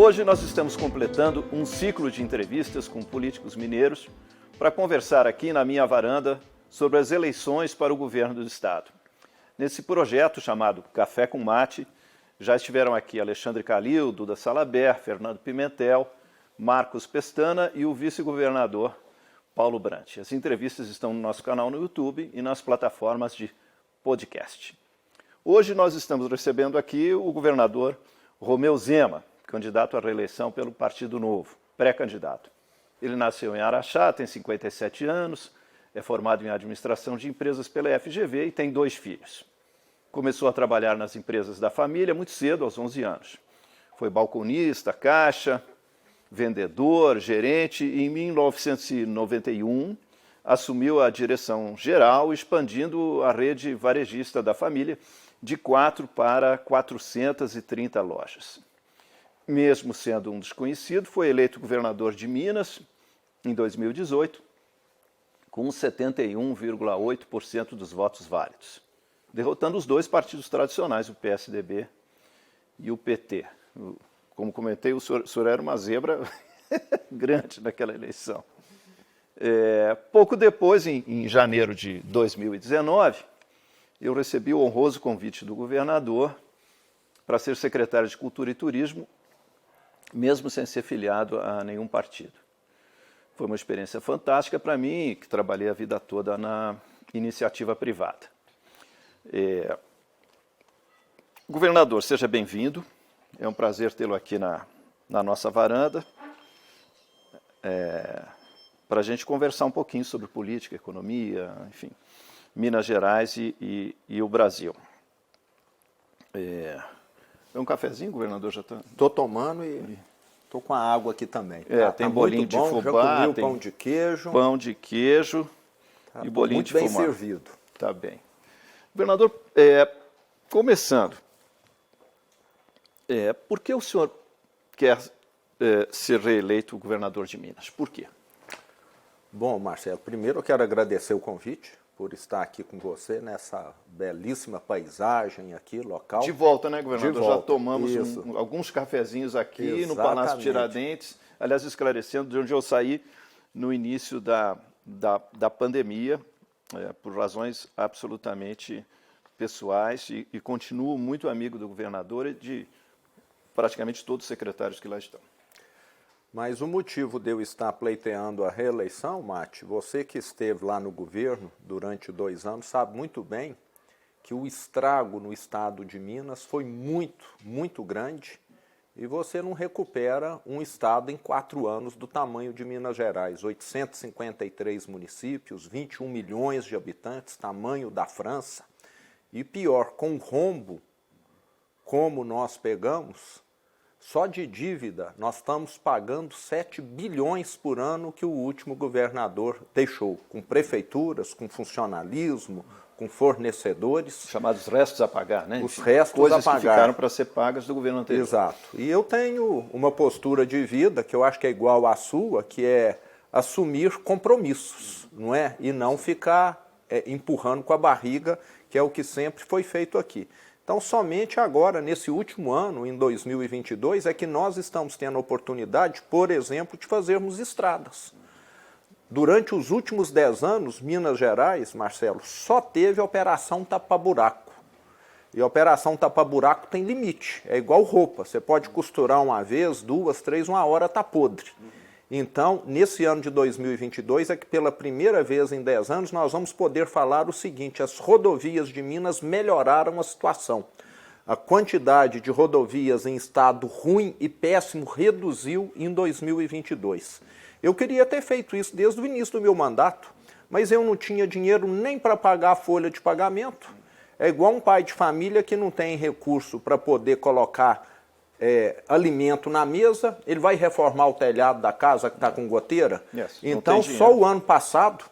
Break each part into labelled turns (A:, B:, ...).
A: Hoje nós estamos completando um ciclo de entrevistas com políticos mineiros para conversar aqui na minha varanda sobre as eleições para o governo do estado. Nesse projeto chamado Café com Mate, já estiveram aqui Alexandre Calil, Duda Salabert, Fernando Pimentel, Marcos Pestana e o vice-governador Paulo Brandt. As entrevistas estão no nosso canal no YouTube e nas plataformas de podcast. Hoje nós estamos recebendo aqui o governador Romeu Zema, candidato à reeleição pelo Partido Novo, pré-candidato. Ele nasceu em Araxá, tem 57 anos, é formado em administração de empresas pela FGV e tem 2 filhos. Começou a trabalhar nas empresas da família muito cedo, aos 11 anos. Foi balconista, caixa, vendedor, gerente e em 1991 assumiu a direção geral, expandindo a rede varejista da família de 4 para 430 lojas. Mesmo sendo um desconhecido, foi eleito governador de Minas em 2018, com 71,8% dos votos válidos, derrotando os 2 partidos tradicionais, o PSDB e o PT. Como comentei, o senhor era uma zebra grande naquela eleição. Pouco depois, em janeiro de 2019, eu recebi o honroso convite do governador para ser secretário de Cultura e Turismo, mesmo sem ser filiado a nenhum partido. Foi uma experiência fantástica para mim, que trabalhei a vida toda na iniciativa privada. Governador, seja bem-vindo. É um prazer tê-lo aqui na nossa varanda, para a gente conversar um pouquinho sobre política, economia, enfim, Minas Gerais e o Brasil. É um cafezinho, governador? Já está?
B: Estou tomando e estou com a água aqui também.
A: Tem bolinho de fubá,
B: já comi o pão de queijo.
A: Pão de queijo e bolinho de fubá.
B: Muito bem servido.
A: Tá bem. Governador, começando, por que o senhor quer ser reeleito governador de Minas? Por quê?
B: Bom, Marcelo, primeiro eu quero agradecer o convite por estar aqui com você nessa belíssima paisagem aqui, local.
A: De volta, né, governador?
B: De volta.
A: Já tomamos alguns cafezinhos aqui. Exatamente. No Palácio Tiradentes, aliás, esclarecendo de onde eu saí no início da pandemia, por razões absolutamente pessoais, e continuo muito amigo do governador e de praticamente todos os secretários que lá estão.
B: Mas o motivo de eu estar pleiteando a reeleição, Mate, você que esteve lá no governo durante 2 anos, sabe muito bem que o estrago no estado de Minas foi muito, muito grande e você não recupera um estado em 4 anos do tamanho de Minas Gerais. 853 municípios, 21 milhões de habitantes, tamanho da França. E pior, com rombo como nós pegamos, só de dívida, nós estamos pagando 7 bilhões por ano que o último governador deixou, com prefeituras, com funcionalismo, com fornecedores.
A: Chamados restos a pagar, né?
B: Os restos
A: coisas
B: a pagar.
A: Que ficaram para ser pagas do governo anterior.
B: Exato. E eu tenho uma postura de vida que eu acho que é igual à sua, que é assumir compromissos, não é? E não ficar empurrando com a barriga, que é o que sempre foi feito aqui. Então, somente agora, nesse último ano, em 2022, é que nós estamos tendo a oportunidade, por exemplo, de fazermos estradas. Durante os últimos 10 anos, Minas Gerais, Marcelo, só teve a Operação Tapa-Buraco. E a Operação Tapa-Buraco tem limite, é igual roupa. Você pode costurar uma vez, 2, 3, 1 hora está podre. Então, nesse ano de 2022, é que pela primeira vez em 10 anos, nós vamos poder falar o seguinte: as rodovias de Minas melhoraram a situação. A quantidade de rodovias em estado ruim e péssimo reduziu em 2022. Eu queria ter feito isso desde o início do meu mandato, mas eu não tinha dinheiro nem para pagar a folha de pagamento. É igual um pai de família que não tem recurso para poder colocar alimento na mesa, ele vai reformar o telhado da casa que está com goteira. Então, só o ano passado,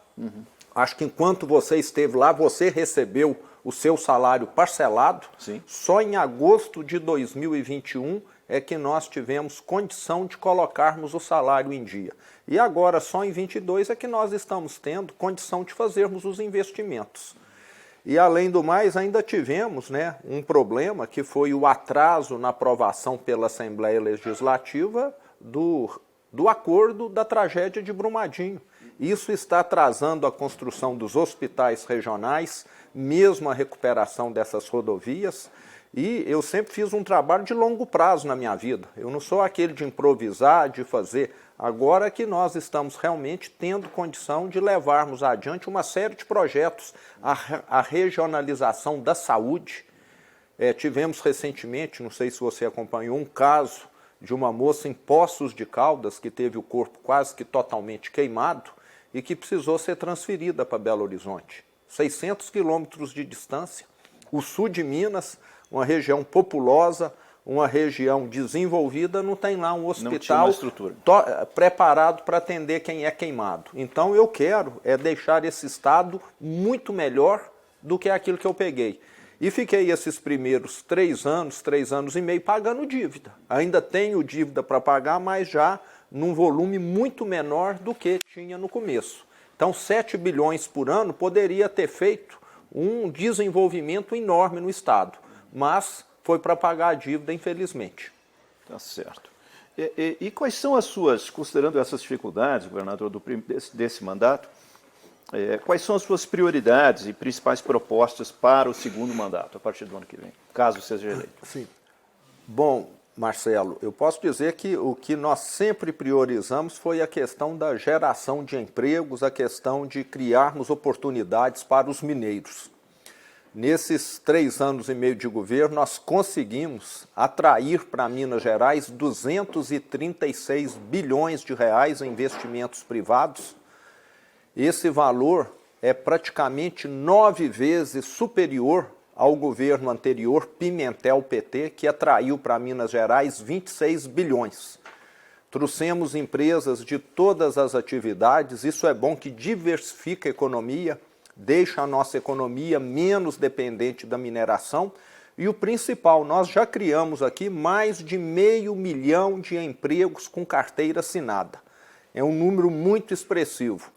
B: acho que enquanto você esteve lá, você recebeu o seu salário parcelado.
A: Sim.
B: Só em agosto de 2021 é que nós tivemos condição de colocarmos o salário em dia. E agora, só em 22 é que nós estamos tendo condição de fazermos os investimentos. E, além do mais, ainda tivemos, né, um problema que foi o atraso na aprovação pela Assembleia Legislativa do acordo da tragédia de Brumadinho. Isso está atrasando a construção dos hospitais regionais, mesmo a recuperação dessas rodovias. E eu sempre fiz um trabalho de longo prazo na minha vida. Eu não sou aquele de improvisar, de fazer. Agora que nós estamos realmente tendo condição de levarmos adiante uma série de projetos. A regionalização da saúde. Tivemos recentemente, não sei se você acompanhou, um caso de uma moça em Poços de Caldas que teve o corpo quase que totalmente queimado e que precisou ser transferida para Belo Horizonte. 600 quilômetros de distância. O sul de Minas, uma região populosa, uma região desenvolvida, não tem lá um hospital preparado para atender quem é queimado. Então eu quero deixar esse estado muito melhor do que aquilo que eu peguei. E fiquei esses primeiros 3 anos e meio pagando dívida. Ainda tenho dívida para pagar, mas já num volume muito menor do que tinha no começo. Então 7 bilhões por ano poderia ter feito um desenvolvimento enorme no estado, mas foi para pagar a dívida, infelizmente.
A: Tá certo. E quais são as suas, considerando essas dificuldades, governador, desse mandato, quais são as suas prioridades e principais propostas para o segundo mandato, a partir do ano que vem, caso seja eleito?
B: Sim. Bom, Marcelo, eu posso dizer que o que nós sempre priorizamos foi a questão da geração de empregos, a questão de criarmos oportunidades para os mineiros. Nesses 3 anos e meio de governo, nós conseguimos atrair para Minas Gerais 236 bilhões de reais em investimentos privados. Esse valor é praticamente 9 vezes superior ao governo anterior, Pimentel-PT, que atraiu para Minas Gerais 26 bilhões. Trouxemos empresas de todas as atividades, isso é bom que diversifica a economia, deixa a nossa economia menos dependente da mineração. E o principal, nós já criamos aqui mais de 500 mil de empregos com carteira assinada. É um número muito expressivo.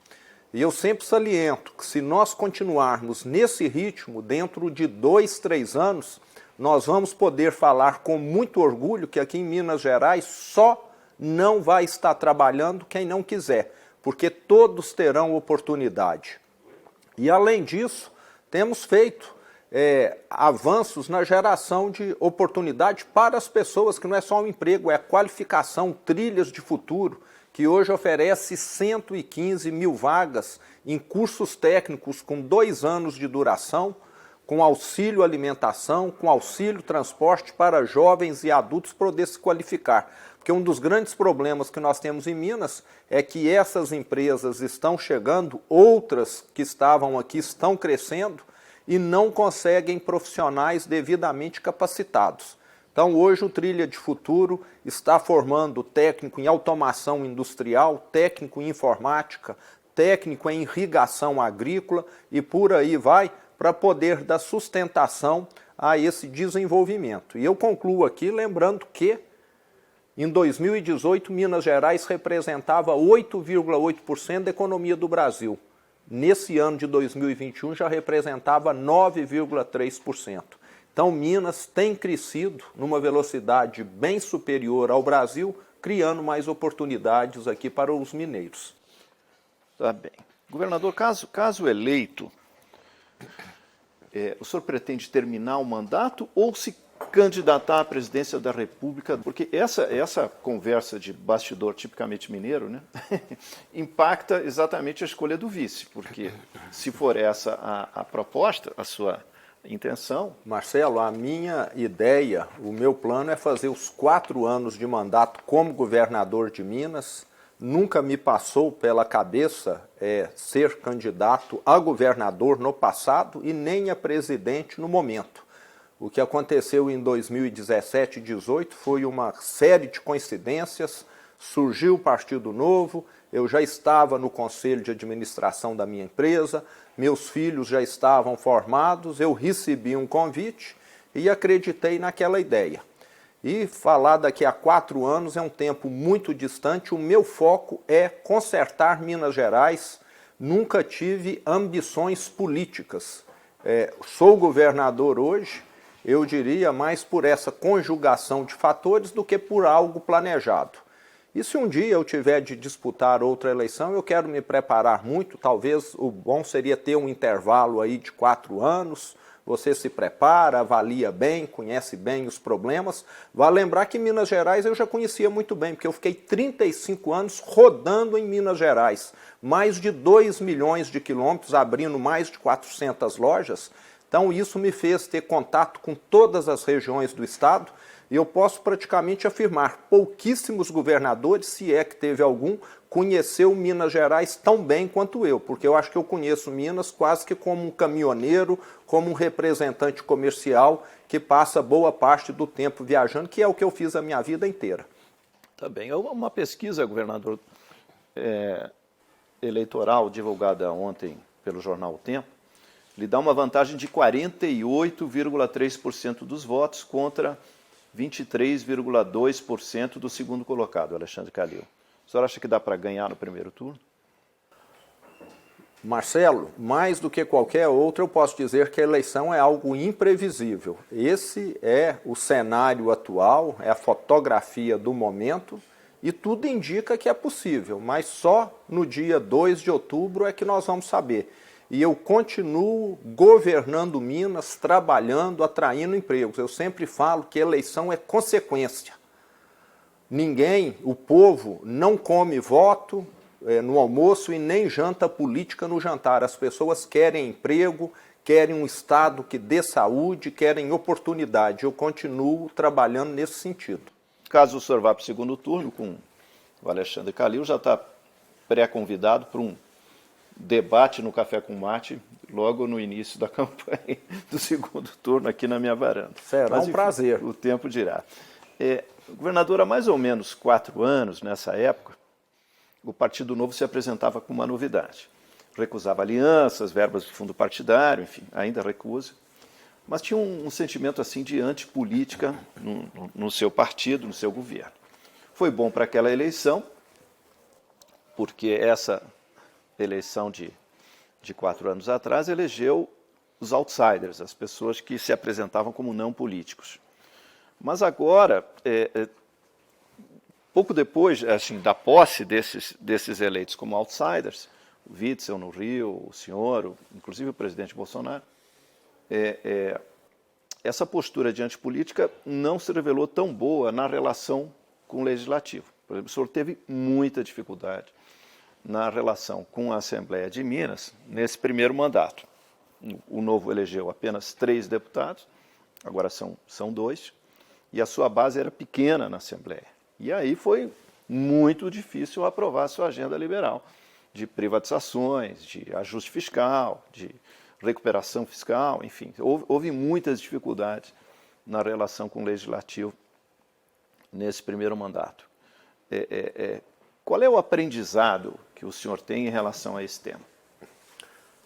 B: E eu sempre saliento que se nós continuarmos nesse ritmo, dentro de 2, 3 anos, nós vamos poder falar com muito orgulho que aqui em Minas Gerais só não vai estar trabalhando quem não quiser, porque todos terão oportunidade. E além disso, temos feito avanços na geração de oportunidade para as pessoas, que não é só um emprego, é qualificação, trilhas de futuro, que hoje oferece 115 mil vagas em cursos técnicos com 2 anos de duração, com auxílio alimentação, com auxílio transporte para jovens e adultos poder se qualificar. Porque um dos grandes problemas que nós temos em Minas é que essas empresas estão chegando, outras que estavam aqui estão crescendo e não conseguem profissionais devidamente capacitados. Então, hoje o Trilha de Futuro está formando técnico em automação industrial, técnico em informática, técnico em irrigação agrícola e por aí vai, para poder dar sustentação a esse desenvolvimento. E eu concluo aqui lembrando que, em 2018, Minas Gerais representava 8,8% da economia do Brasil. Nesse ano de 2021 já representava 9,3%. Então, Minas tem crescido numa velocidade bem superior ao Brasil, criando mais oportunidades aqui para os mineiros.
A: Tá bem. Governador, caso eleito, o senhor pretende terminar o mandato ou se candidatar à presidência da República? Porque essa conversa de bastidor tipicamente mineiro, né, impacta exatamente a escolha do vice, porque se for essa a proposta, a sua intenção...
B: Marcelo, a minha ideia, o meu plano é fazer os 4 anos de mandato como governador de Minas. Nunca me passou pela cabeça ser candidato a governador no passado e nem a presidente no momento. O que aconteceu em 2017 e 2018 foi uma série de coincidências. Surgiu o Partido Novo, eu já estava no conselho de administração da minha empresa, meus filhos já estavam formados, eu recebi um convite e acreditei naquela ideia. E falar daqui a 4 anos é um tempo muito distante, o meu foco é consertar Minas Gerais, nunca tive ambições políticas. sou governador hoje, eu diria mais por essa conjugação de fatores do que por algo planejado. E se um dia eu tiver de disputar outra eleição, eu quero me preparar muito, talvez o bom seria ter um intervalo aí de 4 anos, você se prepara, avalia bem, conhece bem os problemas. Vale lembrar que Minas Gerais eu já conhecia muito bem, porque eu fiquei 35 anos rodando em Minas Gerais, mais de 2 milhões de quilômetros, abrindo mais de 400 lojas. Então isso me fez ter contato com todas as regiões do estado, e eu posso praticamente afirmar, pouquíssimos governadores, se é que teve algum, conheceu Minas Gerais tão bem quanto eu, porque eu acho que eu conheço Minas quase que como um caminhoneiro, como um representante comercial que passa boa parte do tempo viajando, que é o que eu fiz a minha vida inteira.
A: Tá bem. Uma pesquisa, governador, eleitoral divulgada ontem pelo jornal O Tempo, lhe dá uma vantagem de 48,3% dos votos contra 23,2% do segundo colocado, Alexandre Calil. O senhor acha que dá para ganhar no primeiro turno?
B: Marcelo, mais do que qualquer outro, eu posso dizer que a eleição é algo imprevisível. Esse é o cenário atual, é a fotografia do momento, e tudo indica que é possível, mas só no dia 2 de outubro é que nós vamos saber. E eu continuo governando Minas, trabalhando, atraindo empregos. Eu sempre falo que eleição é consequência. Ninguém, o povo, não come voto no almoço e nem janta política no jantar. As pessoas querem emprego, querem um Estado que dê saúde, querem oportunidade. Eu continuo trabalhando nesse sentido.
A: Caso o senhor vá para o segundo turno com o Alexandre Calil, já está pré-convidado para um debate no Café com Mate, logo no início da campanha do segundo turno aqui na minha varanda.
B: Será um prazer.
A: O tempo dirá. Governador, há mais ou menos 4 anos, nessa época, o Partido Novo se apresentava com uma novidade. Recusava alianças, verbas do fundo partidário, enfim, ainda recusa, mas tinha um sentimento assim de antipolítica no seu partido, no seu governo. Foi bom para aquela eleição, porque essa eleição de 4 anos atrás elegeu os outsiders, as pessoas que se apresentavam como não políticos. Mas agora, pouco depois assim, da posse desses eleitos como outsiders, o Witzel no Rio, o senhor, inclusive o presidente Bolsonaro, essa postura de antipolítica não se revelou tão boa na relação com o Legislativo. Por exemplo, o senhor teve muita dificuldade na relação com a Assembleia de Minas nesse primeiro mandato. O Novo elegeu apenas 3 deputados, agora são 2, e a sua base era pequena na Assembleia. E aí foi muito difícil aprovar a sua agenda liberal de privatizações, de ajuste fiscal, de recuperação fiscal, enfim. Houve muitas dificuldades na relação com o Legislativo nesse primeiro mandato. Qual é o aprendizado que o senhor tem em relação a esse tema?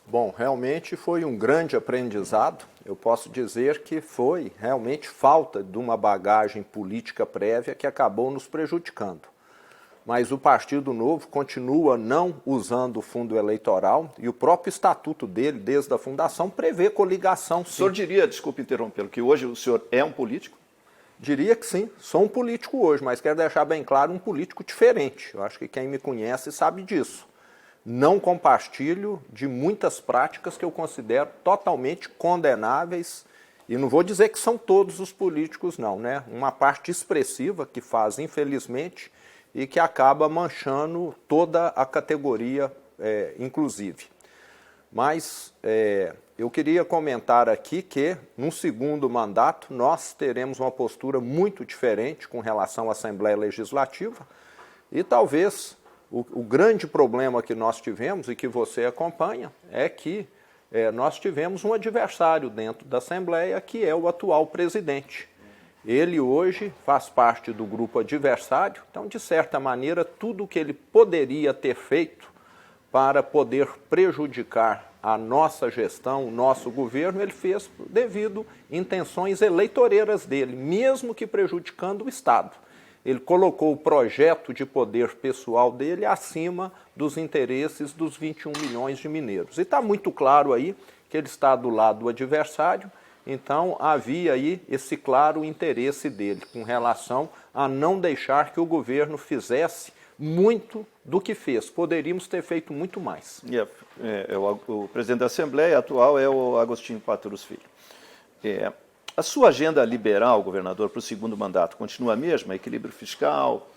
B: Bom, realmente foi um grande aprendizado. Eu posso dizer que foi realmente falta de uma bagagem política prévia que acabou nos prejudicando. Mas o Partido Novo continua não usando o fundo eleitoral e o próprio estatuto dele, desde a fundação, prevê coligação. Sim.
A: O senhor diria, desculpe interrompê-lo, que hoje o senhor é um político?
B: Diria que sim, sou um político hoje, mas quero deixar bem claro, um político diferente. Eu acho que quem me conhece sabe disso. Não compartilho de muitas práticas que eu considero totalmente condenáveis, e não vou dizer que são todos os políticos não, né? Uma parte expressiva que faz, infelizmente, e que acaba manchando toda a categoria, inclusive. Mas eu queria comentar aqui que, no segundo mandato, nós teremos uma postura muito diferente com relação à Assembleia Legislativa e talvez o grande problema que nós tivemos e que você acompanha é que nós tivemos um adversário dentro da Assembleia que é o atual presidente. Ele hoje faz parte do grupo adversário, então, de certa maneira, tudo o que ele poderia ter feito para poder prejudicar a nossa gestão, o nosso governo, ele fez devido a intenções eleitoreiras dele, mesmo que prejudicando o Estado. ele colocou o projeto de poder pessoal dele acima dos interesses dos 21 milhões de mineiros. E está muito claro aí que ele está do lado do adversário, então havia aí esse claro interesse dele com relação a não deixar que o governo fizesse muito do que fez. Poderíamos ter feito muito mais.
A: O presidente da Assembleia atual é o Agostinho Patrus Filho. A sua agenda liberal, governador, para o segundo mandato continua a mesma? Equilíbrio fiscal,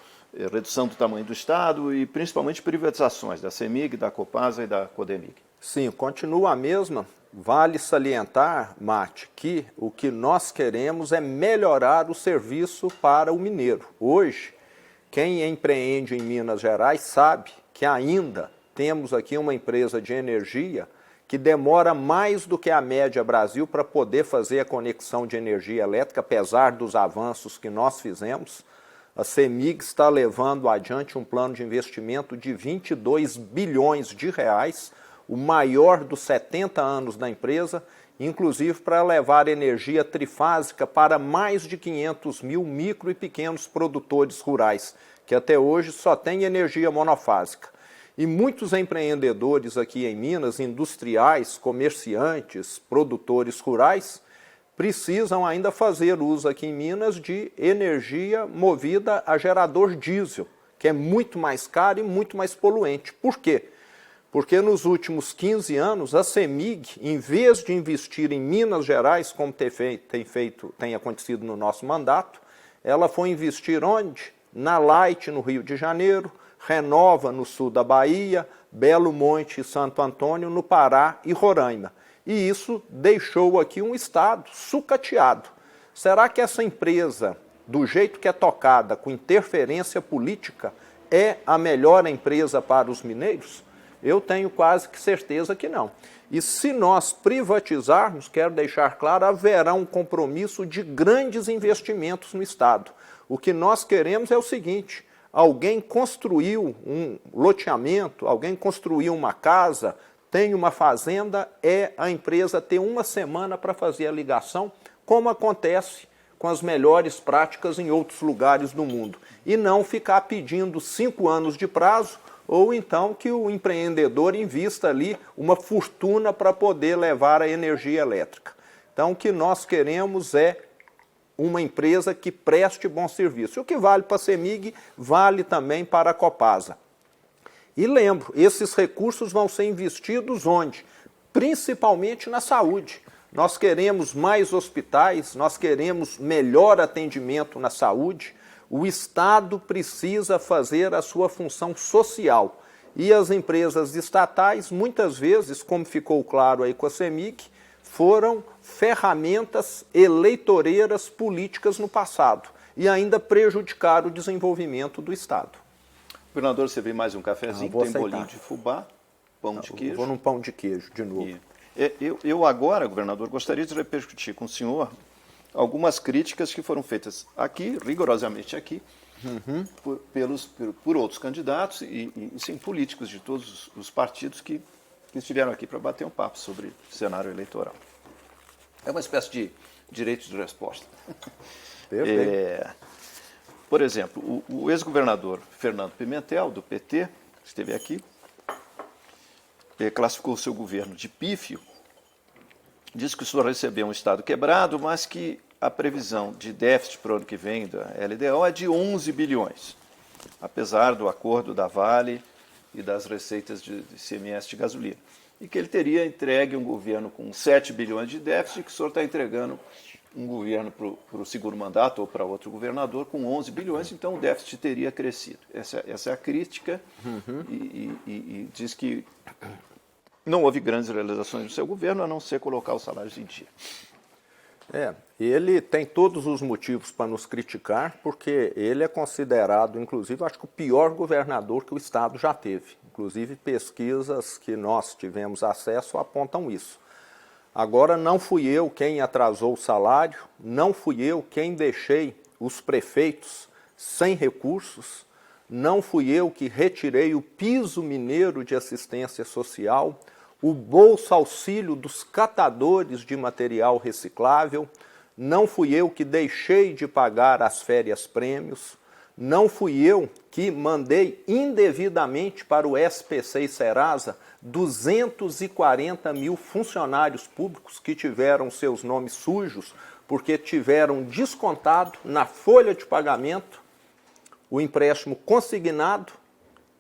A: redução do tamanho do Estado e principalmente privatizações da CEMIG, da Copasa e da Codemig.
B: Sim, continua a mesma. Vale salientar, Mate, que o que nós queremos é melhorar o serviço para o mineiro. Hoje, quem empreende em Minas Gerais sabe que ainda temos aqui uma empresa de energia que demora mais do que a média Brasil para poder fazer a conexão de energia elétrica, apesar dos avanços que nós fizemos. A CEMIG está levando adiante um plano de investimento de 22 bilhões de reais, o maior dos 70 anos da empresa, inclusive para levar energia trifásica para mais de 500 mil micro e pequenos produtores rurais, que até hoje só tem energia monofásica. E muitos empreendedores aqui em Minas, industriais, comerciantes, produtores rurais, precisam ainda fazer uso aqui em Minas de energia movida a gerador diesel, que é muito mais caro e muito mais poluente. Por quê? Porque nos últimos 15 anos, a CEMIG, em vez de investir em Minas Gerais, como tem acontecido no nosso mandato, ela foi investir onde? Na Light, no Rio de Janeiro, Renova, no sul da Bahia, Belo Monte e Santo Antônio, no Pará e Roraima. E isso deixou aqui um estado sucateado. Será que essa empresa, do jeito que é tocada, com interferência política, é a melhor empresa para os mineiros? Eu tenho quase que certeza que não. E se nós privatizarmos, quero deixar claro, haverá um compromisso de grandes investimentos no Estado. O que nós queremos é o seguinte: alguém construiu um loteamento, alguém construiu uma casa, tem uma fazenda, é a empresa ter uma semana para fazer a ligação, como acontece com as melhores práticas em outros lugares do mundo. E não ficar pedindo 5 anos de prazo, ou então que o empreendedor invista ali uma fortuna para poder levar a energia elétrica. Então, o que nós queremos é uma empresa que preste bom serviço. O que vale para a CEMIG, vale também para a Copasa. E lembro, esses recursos vão ser investidos onde? Principalmente na saúde. Nós queremos mais hospitais, nós queremos melhor atendimento na saúde. O Estado precisa fazer a sua função social. E as empresas estatais, muitas vezes, como ficou claro aí com a CEMIG, foram ferramentas eleitoreiras políticas no passado e ainda prejudicaram o desenvolvimento do Estado.
A: Governador, você vê mais um cafezinho, tem
B: aceitar.
A: bolinho de fubá, pão de queijo.
B: Vou num pão de queijo, de novo.
A: Eu agora, governador, gostaria de repercutir com o senhor algumas críticas que foram feitas aqui, rigorosamente aqui, por outros candidatos e sim, políticos de todos os partidos que estiveram aqui para bater um papo sobre o cenário eleitoral. É uma espécie de direito de resposta. Por exemplo, o ex-governador Fernando Pimentel, do PT, que esteve aqui, classificou o seu governo de pífio, disse que o senhor recebeu um Estado quebrado, mas que a previsão de déficit para o ano que vem da LDO é de 11 bilhões, apesar do acordo da Vale e das receitas de ICMS de gasolina. E que ele teria entregue um governo com 7 bilhões de déficit, e que o senhor está entregando um governo para o segundo mandato ou para outro governador com 11 bilhões, então o déficit teria crescido. Essa é a crítica e diz que não houve grandes realizações no seu governo, a não ser colocar os salários em dia.
B: Ele tem todos os motivos para nos criticar, porque ele é considerado, inclusive, acho que o pior governador que o Estado já teve. Inclusive, pesquisas que nós tivemos acesso apontam isso. Agora, não fui eu quem atrasou o salário, não fui eu quem deixei os prefeitos sem recursos, não fui eu que retirei o piso mineiro de assistência social, o bolsa auxílio dos catadores de material reciclável, não fui eu que deixei de pagar as férias prêmios, não fui eu que mandei indevidamente para o SPC e Serasa 240 mil funcionários públicos que tiveram seus nomes sujos porque tiveram descontado na folha de pagamento o empréstimo consignado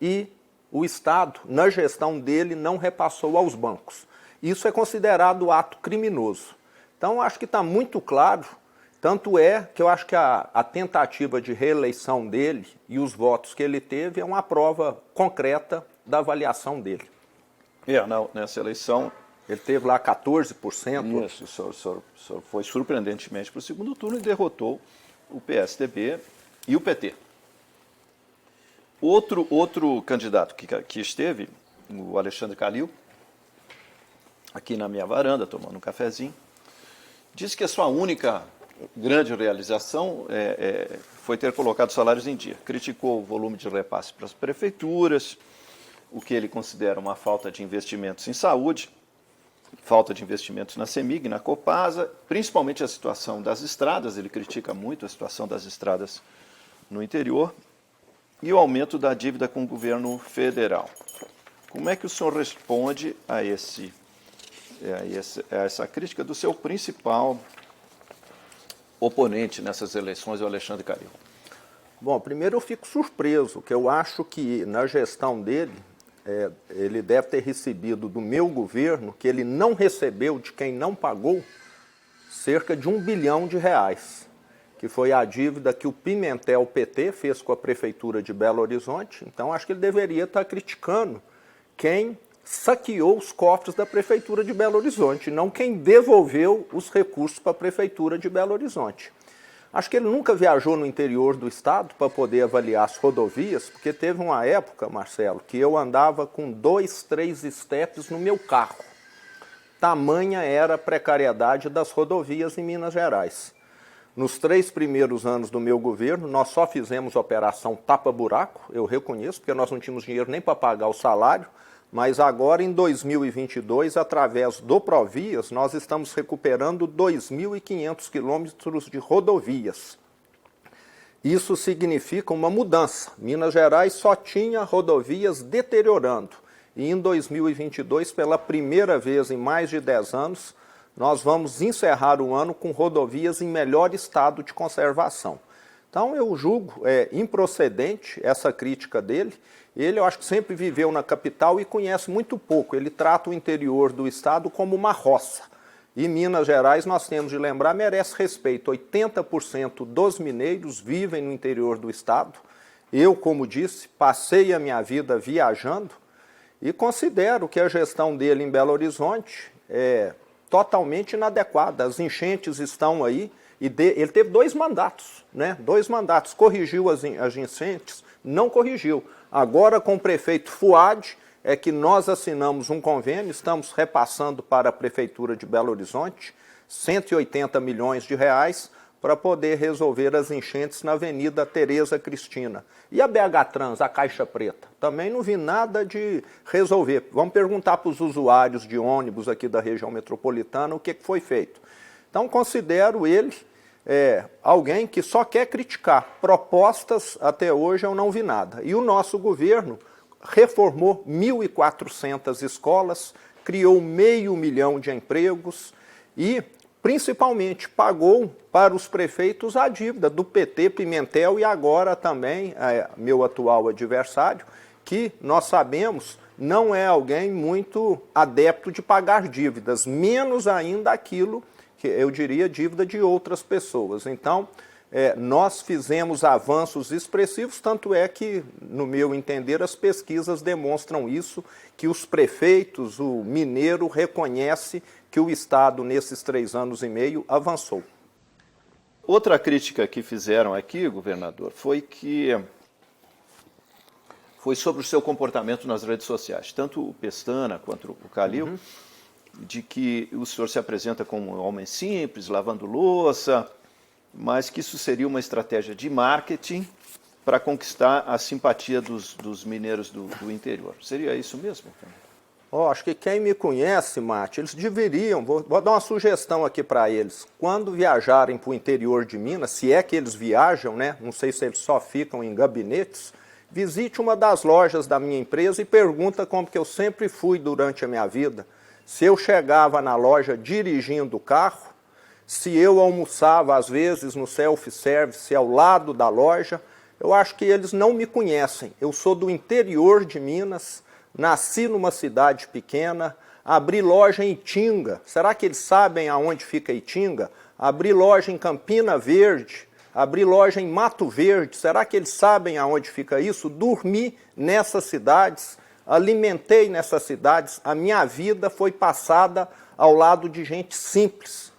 B: e o Estado, na gestão dele, não repassou aos bancos. Isso é considerado ato criminoso. Então, acho que está muito claro, tanto é que eu acho que a tentativa de reeleição dele e os votos que ele teve é uma prova concreta da avaliação dele.
A: Nessa eleição...
B: Ele teve lá 14%.
A: Isso, o senhor foi surpreendentemente para o segundo turno e derrotou o PSDB e o PT. Outro candidato que esteve, o Alexandre Calil, aqui na minha varanda, tomando um cafezinho, disse que a sua única grande realização foi ter colocado salários em dia. Criticou o volume de repasse para as prefeituras, o que ele considera uma falta de investimentos em saúde, falta de investimentos na CEMIG, na Copasa, principalmente a situação das estradas, ele critica muito a situação das estradas no interior, e o aumento da dívida com o governo federal. Como é que o senhor responde a essa crítica do seu principal oponente nessas eleições, o Alexandre Calil?
B: Bom, primeiro eu fico surpreso, que eu acho que na gestão dele, ele deve ter recebido do meu governo, que ele não recebeu de quem não pagou, cerca de R$1 bilhão, que foi a dívida que o Pimentel PT fez com a Prefeitura de Belo Horizonte. Então, acho que ele deveria estar criticando quem saqueou os cofres da Prefeitura de Belo Horizonte, não quem devolveu os recursos para a Prefeitura de Belo Horizonte. Acho que ele nunca viajou no interior do estado para poder avaliar as rodovias, porque teve uma época, Marcelo, que eu andava com 2, 3 estepes no meu carro. Tamanha era a precariedade das rodovias em Minas Gerais. Nos 3 primeiros anos do meu governo, nós só fizemos operação tapa-buraco, eu reconheço, porque nós não tínhamos dinheiro nem para pagar o salário, mas agora, em 2022, através do Provias, nós estamos recuperando 2.500 quilômetros de rodovias. Isso significa uma mudança. Minas Gerais só tinha rodovias deteriorando. E em 2022, pela primeira vez em mais de 10 anos, nós vamos encerrar o ano com rodovias em melhor estado de conservação. Então, eu julgo improcedente essa crítica dele. Ele, eu acho que sempre viveu na capital e conhece muito pouco. Ele trata o interior do estado como uma roça. E Minas Gerais, nós temos de lembrar, merece respeito. 80% dos mineiros vivem no interior do estado. Eu, como disse, passei a minha vida viajando e considero que a gestão dele em Belo Horizonte é totalmente inadequada. As enchentes estão aí. Ele teve 2 mandatos, né? 2 mandatos. Corrigiu as enchentes? Não corrigiu. Agora, com o prefeito Fuad, é que nós assinamos um convênio, estamos repassando para a Prefeitura de Belo Horizonte 180 milhões de reais para poder resolver as enchentes na Avenida Tereza Cristina. E a BH Trans, a Caixa Preta? Também não vi nada de resolver. Vamos perguntar para os usuários de ônibus aqui da região metropolitana o que foi feito. Então, considero ele alguém que só quer criticar. Propostas, até hoje, eu não vi nada. E o nosso governo reformou 1.400 escolas, criou 500 mil de empregos e, principalmente, pagou para os prefeitos a dívida do PT, Pimentel e agora também meu atual adversário, que nós sabemos não é alguém muito adepto de pagar dívidas, menos ainda aquilo que eu diria dívida de outras pessoas. Então, nós fizemos avanços expressivos, tanto é que, no meu entender, as pesquisas demonstram isso, que os prefeitos, o mineiro, reconhece que o Estado, nesses 3 anos e meio, avançou.
A: Outra crítica que fizeram aqui, governador, foi sobre o seu comportamento nas redes sociais. Tanto o Pestana quanto o Calil, de que o senhor se apresenta como um homem simples, lavando louça, mas que isso seria uma estratégia de marketing para conquistar a simpatia dos mineiros do interior. Seria isso mesmo?
B: Acho que quem me conhece, Mate, eles deveriam, vou dar uma sugestão aqui para eles, quando viajarem para o interior de Minas, se é que eles viajam, né? Não sei se eles só ficam em gabinetes, visite uma das lojas da minha empresa e pergunta como que eu sempre fui durante a minha vida. Se eu chegava na loja dirigindo o carro, se eu almoçava às vezes no self-service ao lado da loja, eu acho que eles não me conhecem. Eu sou do interior de Minas, nasci numa cidade pequena, abri loja em Itinga. Será que eles sabem aonde fica Itinga? Abri loja em Campina Verde, abri loja em Mato Verde. Será que eles sabem aonde fica isso? Dormi nessas cidades, alimentei nessas cidades. A minha vida foi passada ao lado de gente simples.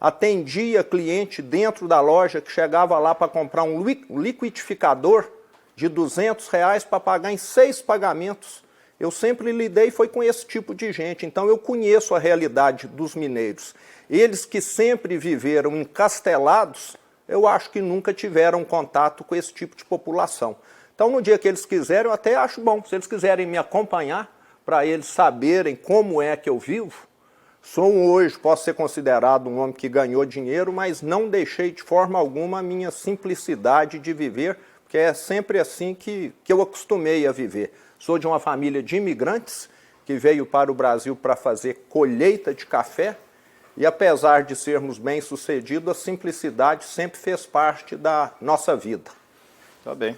B: Atendia cliente dentro da loja que chegava lá para comprar um liquidificador de R$200 para pagar em 6 pagamentos. Eu sempre lidei foi com esse tipo de gente, então eu conheço a realidade dos mineiros. Eles que sempre viveram encastelados, eu acho que nunca tiveram contato com esse tipo de população. Então, no dia que eles quiserem, eu até acho bom, se eles quiserem me acompanhar, para eles saberem como é que eu vivo. Hoje, posso ser considerado um homem que ganhou dinheiro, mas não deixei de forma alguma a minha simplicidade de viver, porque é sempre assim que eu acostumei a viver. Sou de uma família de imigrantes que veio para o Brasil para fazer colheita de café e, apesar de sermos bem-sucedidos, a simplicidade sempre fez parte da nossa vida.
A: Tá bem.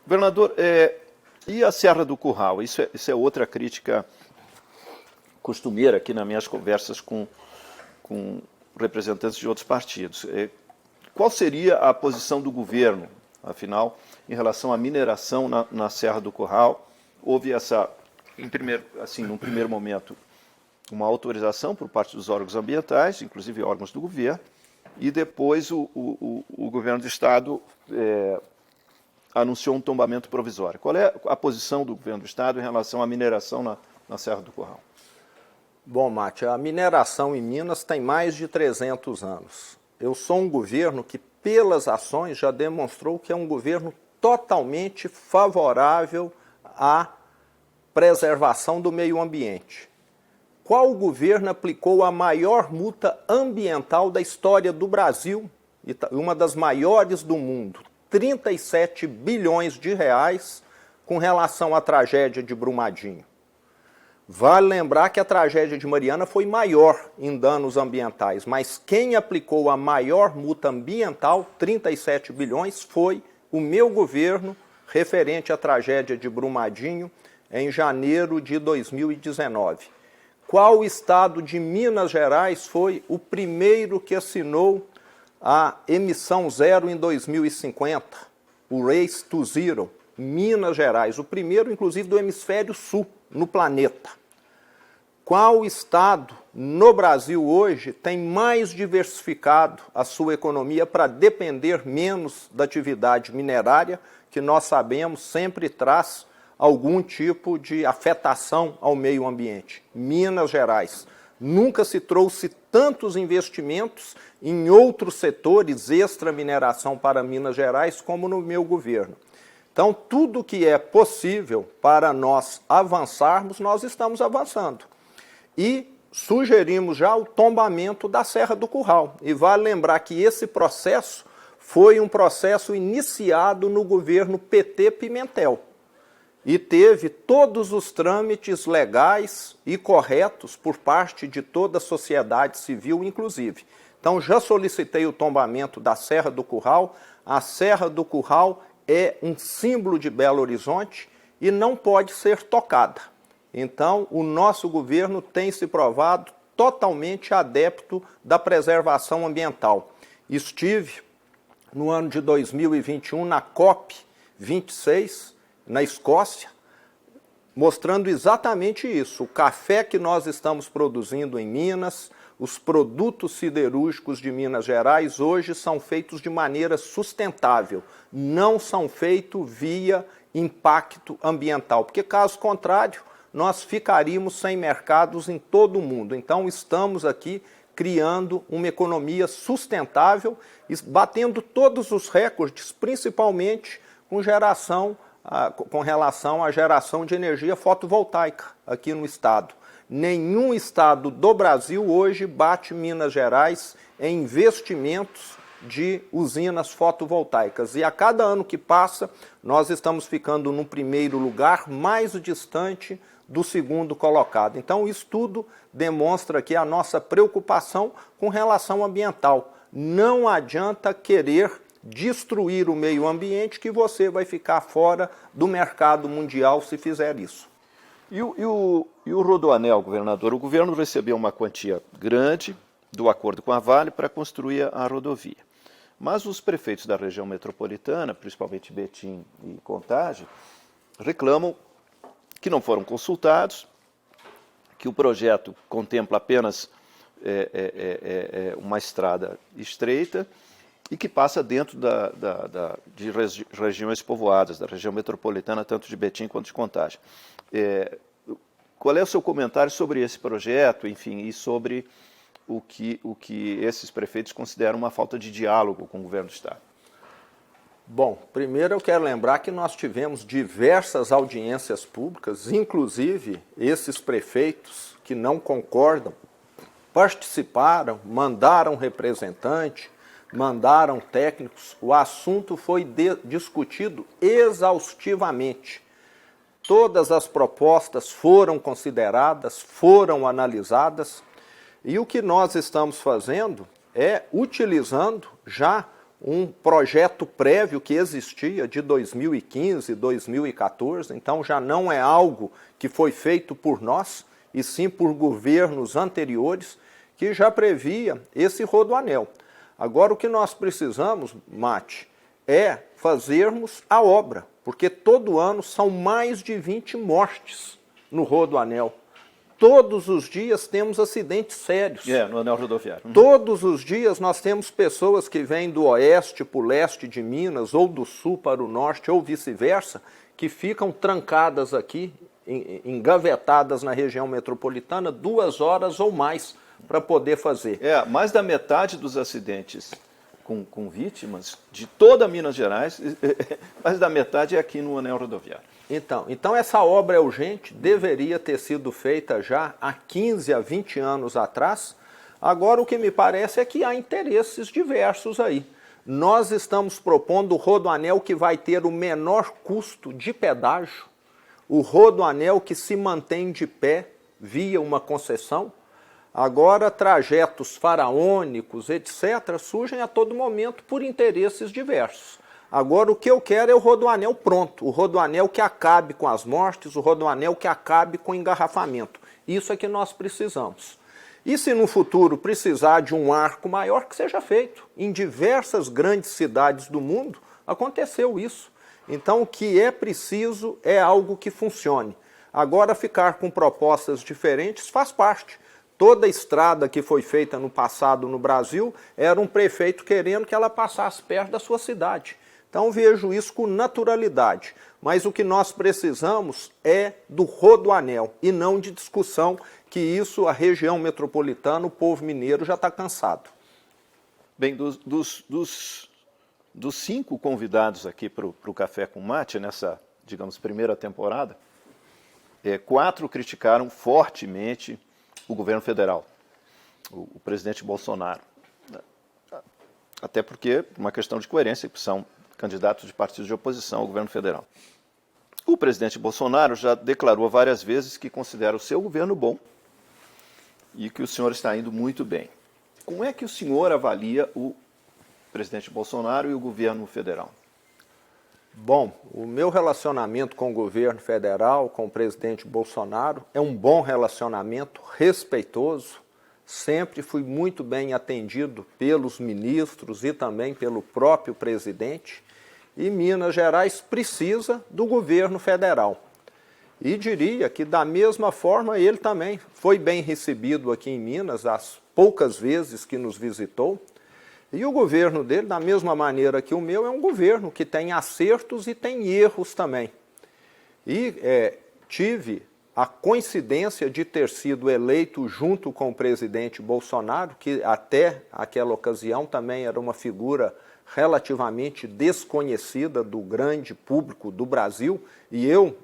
A: Governador, e a Serra do Curral? Isso é outra crítica costumeira aqui nas minhas conversas com representantes de outros partidos. Qual seria a posição do governo, afinal, em relação à mineração na Serra do Curral? Houve num primeiro momento, uma autorização por parte dos órgãos ambientais, inclusive órgãos do governo, e depois o governo do Estado anunciou um tombamento provisório. Qual é a posição do governo do Estado em relação à mineração na Serra do Curral?
B: Bom, Mate, a mineração em Minas tem mais de 300 anos. Eu sou um governo que, pelas ações, já demonstrou que é um governo totalmente favorável à preservação do meio ambiente. Qual governo aplicou a maior multa ambiental da história do Brasil, uma das maiores do mundo, 37 bilhões de reais, com relação à tragédia de Brumadinho? Vale lembrar que a tragédia de Mariana foi maior em danos ambientais, mas quem aplicou a maior multa ambiental, 37 bilhões, foi o meu governo, referente à tragédia de Brumadinho, em janeiro de 2019. Qual estado de Minas Gerais foi o primeiro que assinou a emissão zero em 2050? O Race to Zero, Minas Gerais, o primeiro, inclusive, do hemisfério sul, no planeta. Qual estado no Brasil hoje tem mais diversificado a sua economia para depender menos da atividade minerária, que nós sabemos sempre traz algum tipo de afetação ao meio ambiente? Minas Gerais. Nunca se trouxe tantos investimentos em outros setores extra-mineração para Minas Gerais como no meu governo. Então, tudo que é possível para nós avançarmos, nós estamos avançando. E sugerimos já o tombamento da Serra do Curral. E vale lembrar que esse processo foi um processo iniciado no governo PT Pimentel. E teve todos os trâmites legais e corretos por parte de toda a sociedade civil, inclusive. Então, já solicitei o tombamento da Serra do Curral. A Serra do Curral é um símbolo de Belo Horizonte e não pode ser tocada. Então, o nosso governo tem se provado totalmente adepto da preservação ambiental. Estive no ano de 2021 na COP26, na Escócia, mostrando exatamente isso. O café que nós estamos produzindo em Minas, os produtos siderúrgicos de Minas Gerais hoje são feitos de maneira sustentável, não são feitos via impacto ambiental, porque caso contrário, nós ficaríamos sem mercados em todo o mundo. Então, estamos aqui criando uma economia sustentável, batendo todos os recordes, principalmente com relação à geração de energia fotovoltaica aqui no estado. nenhum estado do Brasil hoje bate Minas Gerais em investimentos de usinas fotovoltaicas. E a cada ano que passa, nós estamos ficando no primeiro lugar, mais distante do segundo colocado. Então, isso tudo demonstra aqui a nossa preocupação com relação ambiental. Não adianta querer destruir o meio ambiente que você vai ficar fora do mercado mundial se fizer isso.
A: E o Rodoanel, governador? O governo recebeu uma quantia grande do acordo com a Vale para construir a rodovia. Mas os prefeitos da região metropolitana, principalmente Betim e Contagem, reclamam que não foram consultados, que o projeto contempla apenas uma estrada estreita e que passa dentro de regiões povoadas, da região metropolitana, tanto de Betim quanto de Contagem. Qual é o seu comentário sobre esse projeto, enfim, e sobre o que esses prefeitos consideram uma falta de diálogo com o governo do Estado?
B: Bom, primeiro eu quero lembrar que nós tivemos diversas audiências públicas, inclusive esses prefeitos que não concordam, participaram, mandaram representante, mandaram técnicos, o assunto foi discutido exaustivamente. Todas as propostas foram consideradas, foram analisadas, e o que nós estamos fazendo é utilizando já um projeto prévio que existia de 2015, 2014, então já não é algo que foi feito por nós, e sim por governos anteriores, que já previa esse rodoanel. Agora o que nós precisamos, Mate, é fazermos a obra, porque todo ano são mais de 20 mortes no rodoanel. Todos os dias temos acidentes sérios.
A: No anel rodoviário.
B: Todos os dias nós temos pessoas que vêm do oeste para o leste de Minas, ou do sul para o norte, ou vice-versa, que ficam trancadas aqui, engavetadas na região metropolitana, 2 horas ou mais para poder fazer.
A: Mais da metade dos acidentes com vítimas de toda Minas Gerais, mais da metade é aqui no anel rodoviário.
B: Então essa obra é urgente, deveria ter sido feita já há 15 a 20 anos atrás. Agora o que me parece é que há interesses diversos aí. Nós estamos propondo o rodoanel que vai ter o menor custo de pedágio, o rodoanel que se mantém de pé via uma concessão. Agora trajetos faraônicos, etc., surgem a todo momento por interesses diversos. Agora o que eu quero é o rodoanel pronto, o rodoanel que acabe com as mortes, o rodoanel que acabe com o engarrafamento. Isso é que nós precisamos. E se no futuro precisar de um arco maior, que seja feito. Em diversas grandes cidades do mundo aconteceu isso. Então o que é preciso é algo que funcione. Agora ficar com propostas diferentes faz parte. Toda estrada que foi feita no passado no Brasil era um prefeito querendo que ela passasse perto da sua cidade. Então vejo isso com naturalidade, mas o que nós precisamos é do rodoanel e não de discussão, que isso a região metropolitana, o povo mineiro já está cansado.
A: Bem, dos 5 convidados aqui para o Café com Mate, nessa, digamos, primeira temporada, 4 criticaram fortemente o governo federal, o presidente Bolsonaro. Até porque, uma questão de coerência, que são candidatos de partidos de oposição ao governo federal. O presidente Bolsonaro já declarou várias vezes que considera o seu governo bom e que o senhor está indo muito bem. Como é que o senhor avalia o presidente Bolsonaro e o governo federal?
B: Bom, o meu relacionamento com o governo federal, com o presidente Bolsonaro, é um bom relacionamento, respeitoso. Sempre fui muito bem atendido pelos ministros e também pelo próprio presidente. E Minas Gerais precisa do governo federal. E diria que, da mesma forma, ele também foi bem recebido aqui em Minas, as poucas vezes que nos visitou. E o governo dele, da mesma maneira que o meu, é um governo que tem acertos e tem erros também. E tive a coincidência de ter sido eleito junto com o presidente Bolsonaro, que até aquela ocasião também era uma figura relativamente desconhecida do grande público do Brasil, e eu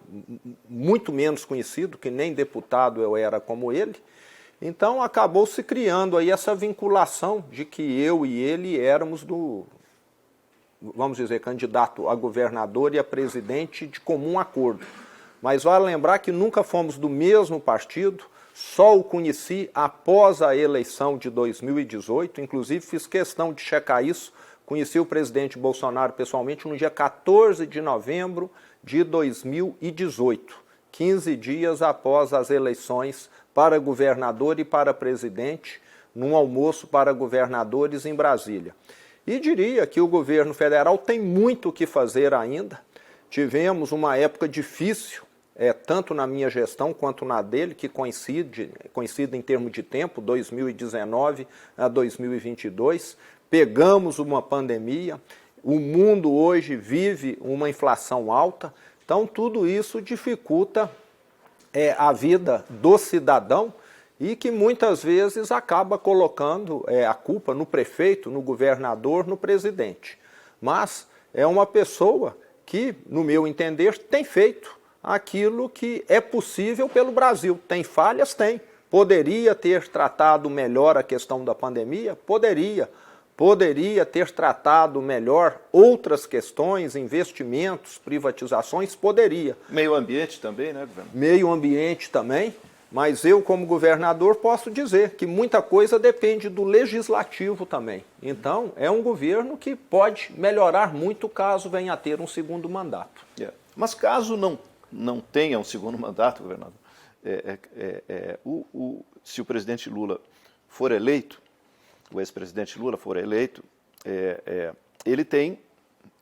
B: muito menos conhecido, que nem deputado eu era como ele. Então acabou se criando aí essa vinculação de que eu e ele éramos vamos dizer, candidato a governador e a presidente de comum acordo. Mas vale lembrar que nunca fomos do mesmo partido, só o conheci após a eleição de 2018, inclusive fiz questão de checar isso, conheci o presidente Bolsonaro pessoalmente no dia 14 de novembro de 2018, 15 dias após as eleições para governador e para presidente, num almoço para governadores em Brasília. E diria que o governo federal tem muito o que fazer ainda. Tivemos uma época difícil, tanto na minha gestão quanto na dele, que coincide em termos de tempo, 2019 a 2022. Pegamos uma pandemia, o mundo hoje vive uma inflação alta, então tudo isso dificulta a vida do cidadão e que muitas vezes acaba colocando a culpa no prefeito, no governador, no presidente. Mas é uma pessoa que, no meu entender, tem feito aquilo que é possível pelo Brasil. Tem falhas? Tem. Poderia ter tratado melhor a questão da pandemia? Poderia. Poderia ter tratado melhor outras questões, investimentos, privatizações? Poderia.
A: Meio ambiente também, né, governador?
B: Meio ambiente também, mas eu, como governador, posso dizer que muita coisa depende do legislativo também. Então, é um governo que pode melhorar muito caso venha a ter um segundo mandato.
A: Mas caso não tenha um segundo mandato, governador, se o presidente Lula for eleito, o ex-presidente Lula for eleito, ele tem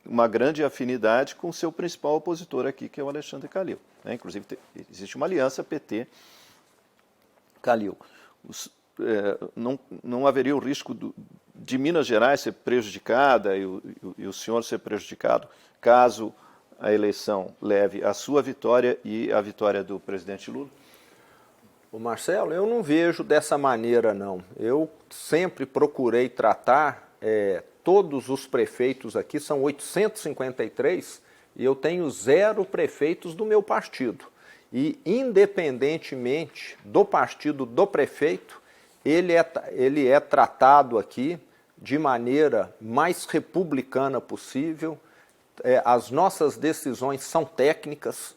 A: uma grande afinidade com o seu principal opositor aqui, que é o Alexandre Calil. Inclusive, existe uma aliança PT-Calil. Não haveria o risco de Minas Gerais ser prejudicada e o senhor ser prejudicado caso a eleição leve a sua vitória e a vitória do presidente Lula?
B: Marcelo, eu não vejo dessa maneira, não. Eu sempre procurei tratar todos os prefeitos aqui, são 853, e eu tenho 0 prefeitos do meu partido. E, independentemente do partido do prefeito, ele é tratado aqui de maneira mais republicana possível. As nossas decisões são técnicas.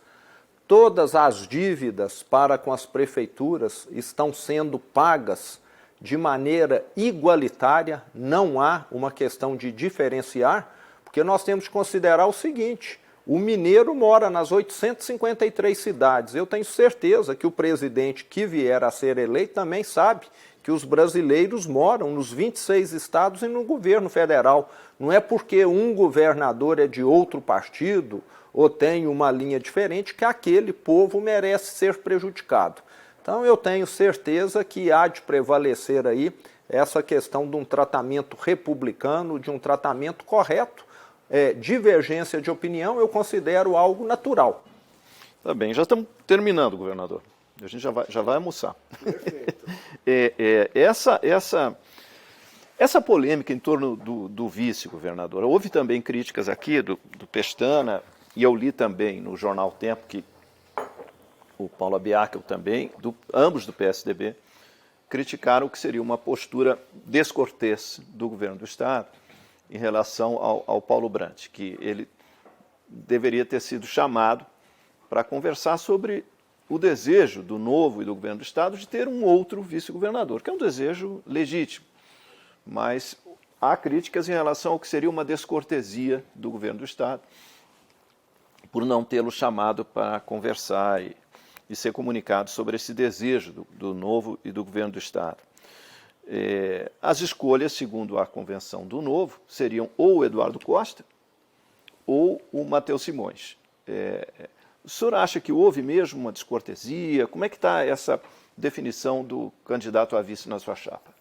B: Todas as dívidas para com as prefeituras estão sendo pagas de maneira igualitária, não há uma questão de diferenciar, porque nós temos que considerar o seguinte: o mineiro mora nas 853 cidades. Eu tenho certeza que o presidente que vier a ser eleito também sabe que os brasileiros moram nos 26 estados e no governo federal. Não é porque um governador é de outro partido ou tem uma linha diferente que aquele povo merece ser prejudicado. Então eu tenho certeza que há de prevalecer aí essa questão de um tratamento republicano, de um tratamento correto. Divergência de opinião eu considero algo natural.
A: Tá bem, já estamos terminando, governador. A gente já vai almoçar.
B: Perfeito.
A: Essa polêmica em torno do vice-governador, houve também críticas aqui do Pestana, e eu li também no jornal Tempo, que o Paulo Abiakel também, ambos do PSDB, criticaram o que seria uma postura descortês do governo do Estado em relação ao Paulo Brandt, que ele deveria ter sido chamado para conversar sobre o desejo do Novo e do governo do Estado de ter um outro vice-governador, que é um desejo legítimo, mas há críticas em relação ao que seria uma descortesia do governo do Estado por não tê-lo chamado para conversar e ser comunicado sobre esse desejo do Novo e do governo do Estado. As escolhas, segundo a convenção do Novo, seriam ou o Eduardo Costa ou o Matheus Simões. O senhor acha que houve mesmo uma descortesia? Como é que está essa definição do candidato a vice na sua chapa?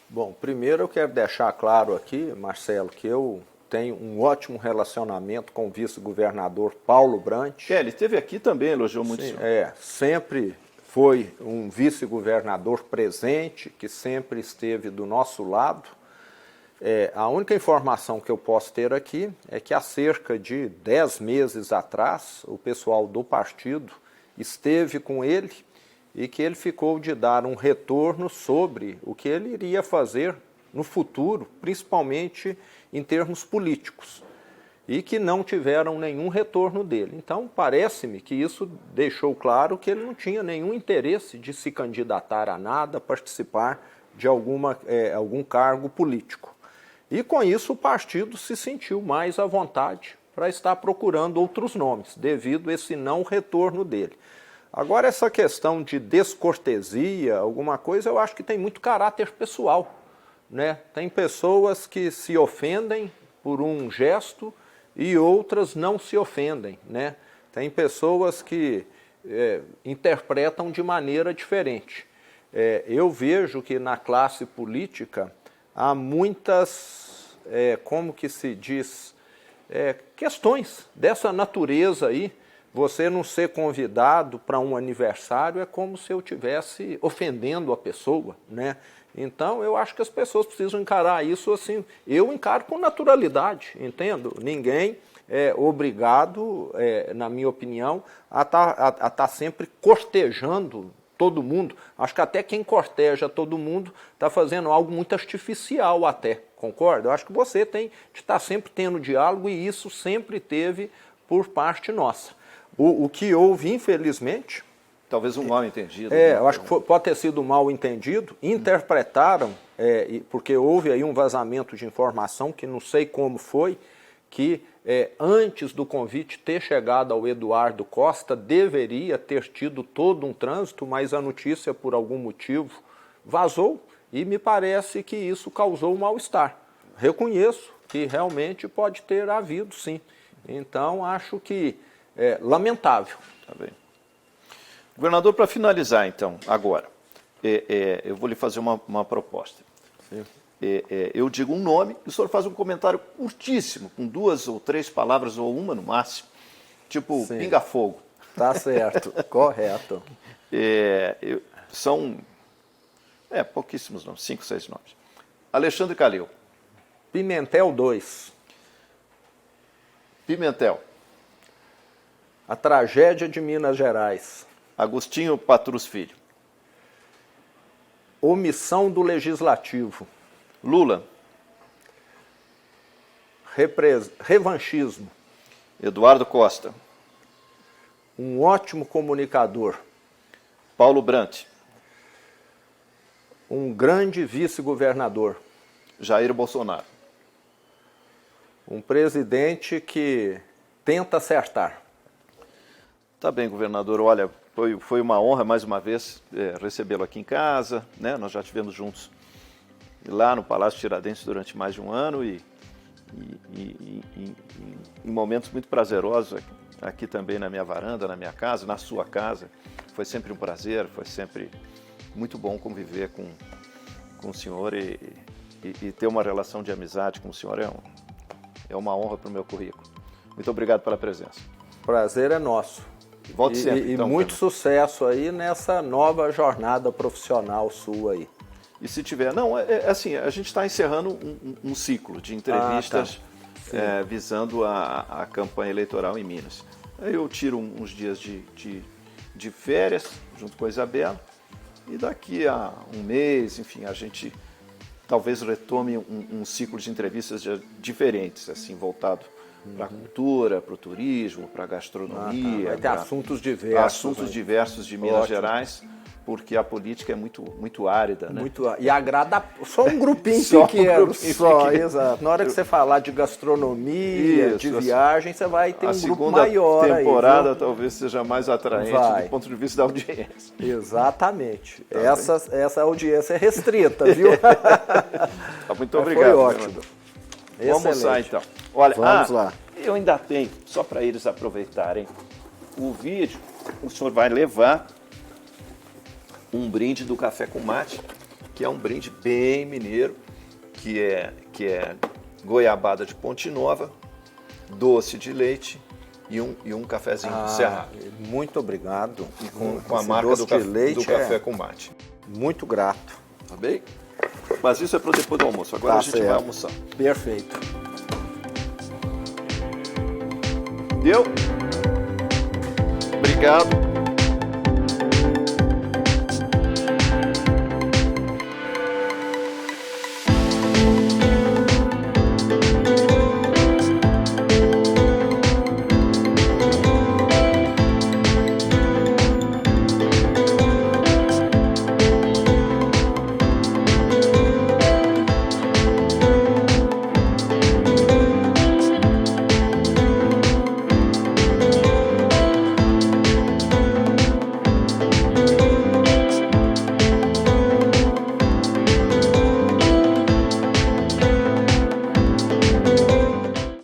B: Bom, primeiro eu quero deixar claro aqui, Marcelo, que eu tenho um ótimo relacionamento com o vice-governador Paulo Brandt.
A: Ele esteve aqui também, elogiou muito o senhor.
B: Sempre foi um vice-governador presente, que sempre esteve do nosso lado. A única informação que eu posso ter aqui é que há cerca de 10 meses atrás, o pessoal do partido esteve com ele e que ele ficou de dar um retorno sobre o que ele iria fazer no futuro, principalmente em termos políticos, e que não tiveram nenhum retorno dele. Então, parece-me que isso deixou claro que ele não tinha nenhum interesse de se candidatar a nada, participar de algum cargo político. E, com isso, o partido se sentiu mais à vontade para estar procurando outros nomes, devido a esse não retorno dele. Agora, essa questão de descortesia, alguma coisa, eu acho que tem muito caráter pessoal, né? Tem pessoas que se ofendem por um gesto e outras não se ofendem, né? Tem pessoas que interpretam de maneira diferente. Eu vejo que na classe política há muitas, como que se diz, questões dessa natureza aí. Você não ser convidado para um aniversário é como se eu estivesse ofendendo a pessoa, né? Então, eu acho que as pessoas precisam encarar isso assim. Eu encaro com naturalidade, entendo? Ninguém é obrigado, na minha opinião, a tá sempre cortejando todo mundo. Acho que até quem corteja todo mundo está fazendo algo muito artificial até, concorda? Eu acho que você tem de estar sempre tendo diálogo e isso sempre teve por parte nossa. O que houve, infelizmente...
A: Talvez um mal-entendido.
B: Eu acho que pode ter sido um mal-entendido. Interpretaram, porque houve aí um vazamento de informação, que não sei como foi, que antes do convite ter chegado ao Eduardo Costa, deveria ter tido todo um trânsito, mas a notícia, por algum motivo, vazou e me parece que isso causou mal-estar. Reconheço que realmente pode ter havido, sim. Então, acho que lamentável.
A: Tá bem. Governador, para finalizar, então, agora, eu vou lhe fazer uma proposta. Eu digo um nome e o senhor faz um comentário curtíssimo, com 2 ou 3 palavras, ou uma no máximo, tipo pinga-fogo.
B: Tá certo, correto.
A: São pouquíssimos nomes, 5, 6 nomes. Alexandre Calil.
B: Pimentel 2.
A: Pimentel.
B: A tragédia de Minas Gerais.
A: Agostinho Patrus Filho.
B: Omissão do Legislativo.
A: Lula.
B: Revanchismo.
A: Eduardo Costa.
B: Um ótimo comunicador.
A: Paulo Brandt.
B: Um grande vice-governador.
A: Jair Bolsonaro.
B: Um presidente que tenta acertar.
A: Tá bem, governador. Olha, foi uma honra, mais uma vez, recebê-lo aqui em casa, né? Nós já estivemos juntos lá no Palácio Tiradentes durante mais de um ano e em momentos muito prazerosos aqui também na minha varanda, na minha casa, na sua casa. Foi sempre um prazer, foi sempre muito bom conviver com o senhor e ter uma relação de amizade com o senhor é uma honra para o meu currículo. Muito obrigado pela presença.
B: Prazer é nosso.
A: Volte sempre, então,
B: muito sucesso aí nessa nova jornada profissional sua aí.
A: E se tiver... Não, assim, a gente está encerrando um ciclo de entrevistas visando a campanha eleitoral em Minas. Aí eu tiro uns dias de férias, junto com a Isabela, e daqui a um mês, enfim, a gente talvez retome um ciclo de entrevistas diferentes, assim, voltado para a cultura, para o turismo, para a gastronomia.
B: Vai ter assuntos diversos.
A: Assuntos diversos de Minas Gerais, porque a política é muito árida, né?
B: E agrada só um grupinho
A: Só
B: pequeno.
A: um grupinho pequeno.
B: Exato. Na hora que você falar de gastronomia, de viagem, você vai ter um grupo maior aí.
A: A segunda temporada talvez seja mais atraente do ponto de vista da audiência.
B: Exatamente. Essa audiência é restrita, viu?
A: Muito obrigado.
B: Foi ótimo.
A: Vamos almoçar, então. Olha,
B: vamos lá.
A: Eu ainda tenho, só para eles aproveitarem o vídeo, o senhor vai levar um brinde do Café com Mate, que é um brinde bem mineiro, que é goiabada de Ponte Nova, doce de leite e um cafezinho do Cerrado.
B: Muito obrigado.
A: E com a marca do café com mate.
B: Muito grato.
A: Tá bem? Mas isso é para depois do almoço. Agora a gente vai almoçar.
B: Perfeito.
A: Deu? Obrigado.